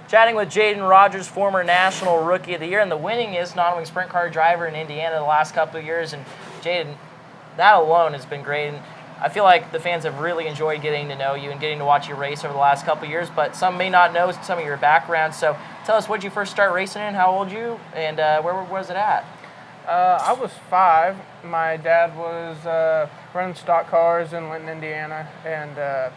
Chatting with Jadon Rogers, former National Rookie of the Year and the winningest non-wing sprint car driver in Indiana the last couple of years. And Jadon, that alone has been great. And I feel like the fans have really enjoyed getting to know you and getting to watch you race over the last couple of years, but some may not know some of your background. So tell us, when did you first start racing in, how old you, and where was it at? I was 5. My dad was running stock cars in Linton, Indiana, and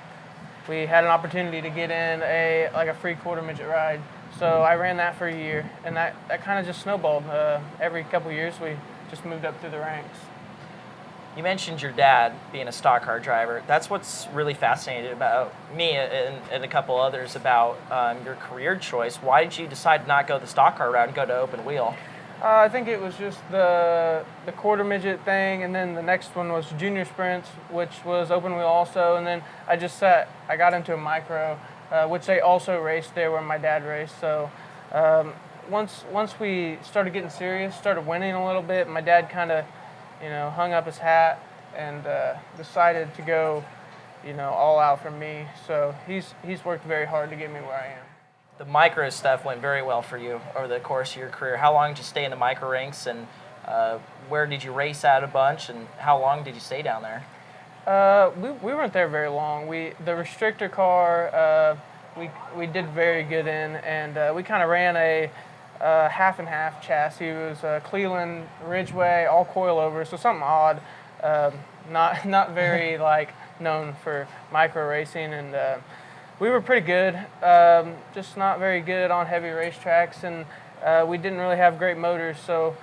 we had an opportunity to get in a free quarter midget ride. So I ran that for a year, and that kind of just snowballed. Every couple of years, we just moved up through the ranks. You mentioned your dad being a stock car driver. That's what's really fascinating about me and a couple others about your career choice. Why did you decide to not go the stock car route and go to open wheel? I think it was just the quarter midget thing, and then the next one was junior sprints, which was open wheel also. And then I got into a micro, which they also raced there where my dad raced. So once we started getting serious, started winning a little bit, my dad kind of hung up his hat and decided to go all out for me. So he's worked very hard to get me where I am. The micro stuff went very well for you over the course of your career. How long did you stay in the micro ranks, and where did you race at a bunch, and how long did you stay down there? We weren't there very long. The restrictor car we did very good in, and we kind of ran a half and half chassis. It was a Cleveland Ridgeway, all coilover, so something odd, not very known for micro racing, and we were pretty good, just not very good on heavy racetracks, and we didn't really have great motors. So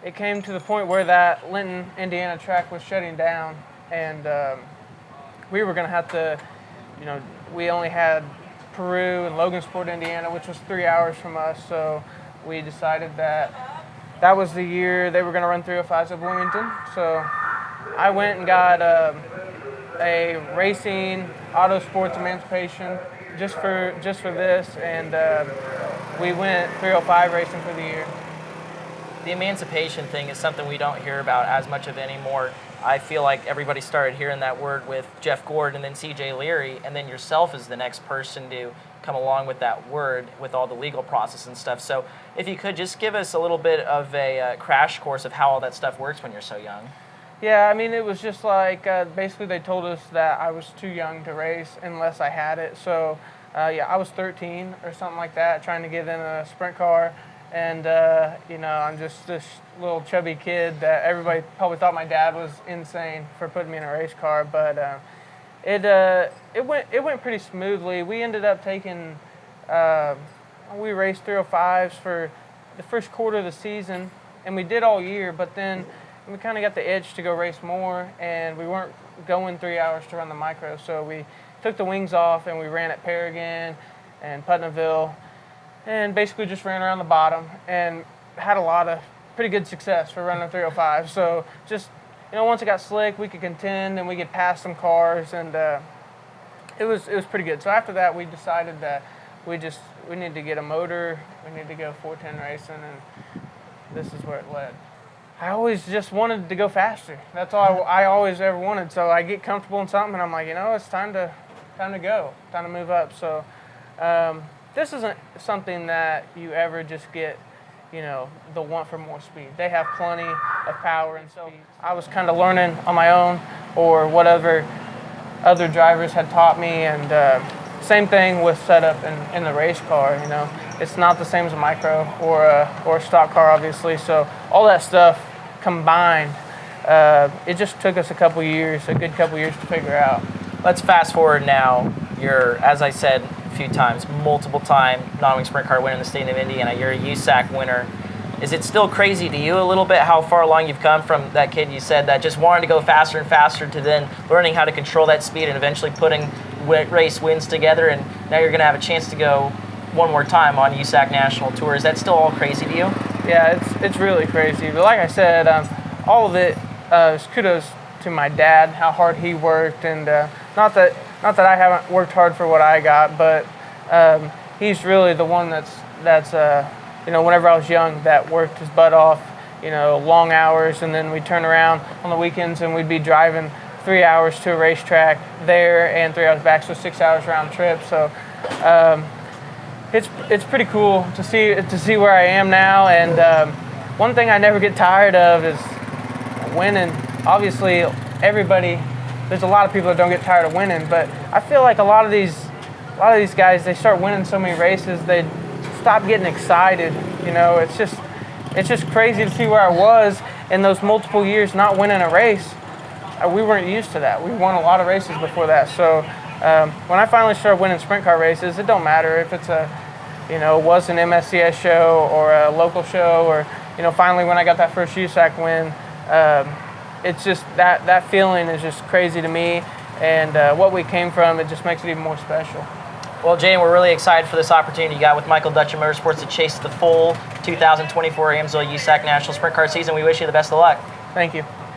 it came to the point where that Linton, Indiana track was shutting down, and we were going to have to, we only had Peru and Logansport, Indiana, which was 3 hours from us. So we decided that was the year they were going to run 305s at Worthington. So I went and got a racing auto sports Emancipation just for this, and we went 305 racing for the year. The Emancipation thing is something we don't hear about as much of anymore. I feel like everybody started hearing that word with Jeff Gordon and then CJ Leary, and then yourself is the next person to come along with that word with all the legal process and stuff. So if you could just give us a little bit of a crash course of how all that stuff works when you're so young. Yeah, I mean, it was just basically they told us that I was too young to race unless I had it. So, I was 13 or something like that, trying to get in a sprint car. And, I'm just this little chubby kid that everybody probably thought my dad was insane for putting me in a race car. But it went pretty smoothly. We ended up taking, we raced 305s for the first quarter of the season, and we did all year, but then we kind of got the itch to go race more, and we weren't going 3 hours to run the micro, so we took the wings off and we ran at Paragon and Putnamville, and basically just ran around the bottom and had a lot of pretty good success for running 305. So just once it got slick, we could contend and we could pass some cars, and it was pretty good. So after that, we decided that we need to get a motor, we need to go 410 racing, and this is where it led. I always just wanted to go faster. That's all I always ever wanted. So I get comfortable in something, and I'm like, it's time to go, time to move up. So this isn't something that you ever just get, the want for more speed. They have plenty of power, and so I was kind of learning on my own or whatever other drivers had taught me, and same thing with setup in the race car. It's not the same as a micro or a stock car, obviously. So all that stuff combined, it just took us a good couple years to figure out. Let's fast forward now. You're, as I said a few times, multiple-time non-wing sprint car winner in the state of Indiana. You're a USAC winner. Is it still crazy to you a little bit how far along you've come from that kid you said that just wanted to go faster and faster to then learning how to control that speed and eventually putting race wins together, and now you're going to have a chance to go one more time on USAC National Tour? Is that still all crazy to you? Yeah, it's really crazy. But like I said, all of it is kudos to my dad, how hard he worked, and not that I haven't worked hard for what I got, but he's really the one that's whenever I was young, that worked his butt off, long hours, and then we'd turn around on the weekends and we'd be driving 3 hours to a racetrack there and 3 hours back, so 6 hours round trip. So It's pretty cool to see where I am now, and one thing I never get tired of is winning. Obviously, there's a lot of people that don't get tired of winning, but I feel like a lot of these guys, they start winning so many races, they stop getting excited. You know, it's just crazy to see where I was in those multiple years not winning a race. We weren't used to that. We won a lot of races before that, so. When I finally started winning sprint car races, it don't matter if it's was an MSCS show or a local show, or finally when I got that first USAC win, it's just that feeling is just crazy to me, and what we came from, it just makes it even more special. Well, Jadon, we're really excited for this opportunity you got with Michael Dutch and Motorsports to chase the full 2024 Ames USAC National Sprint Car season. We wish you the best of luck. Thank you.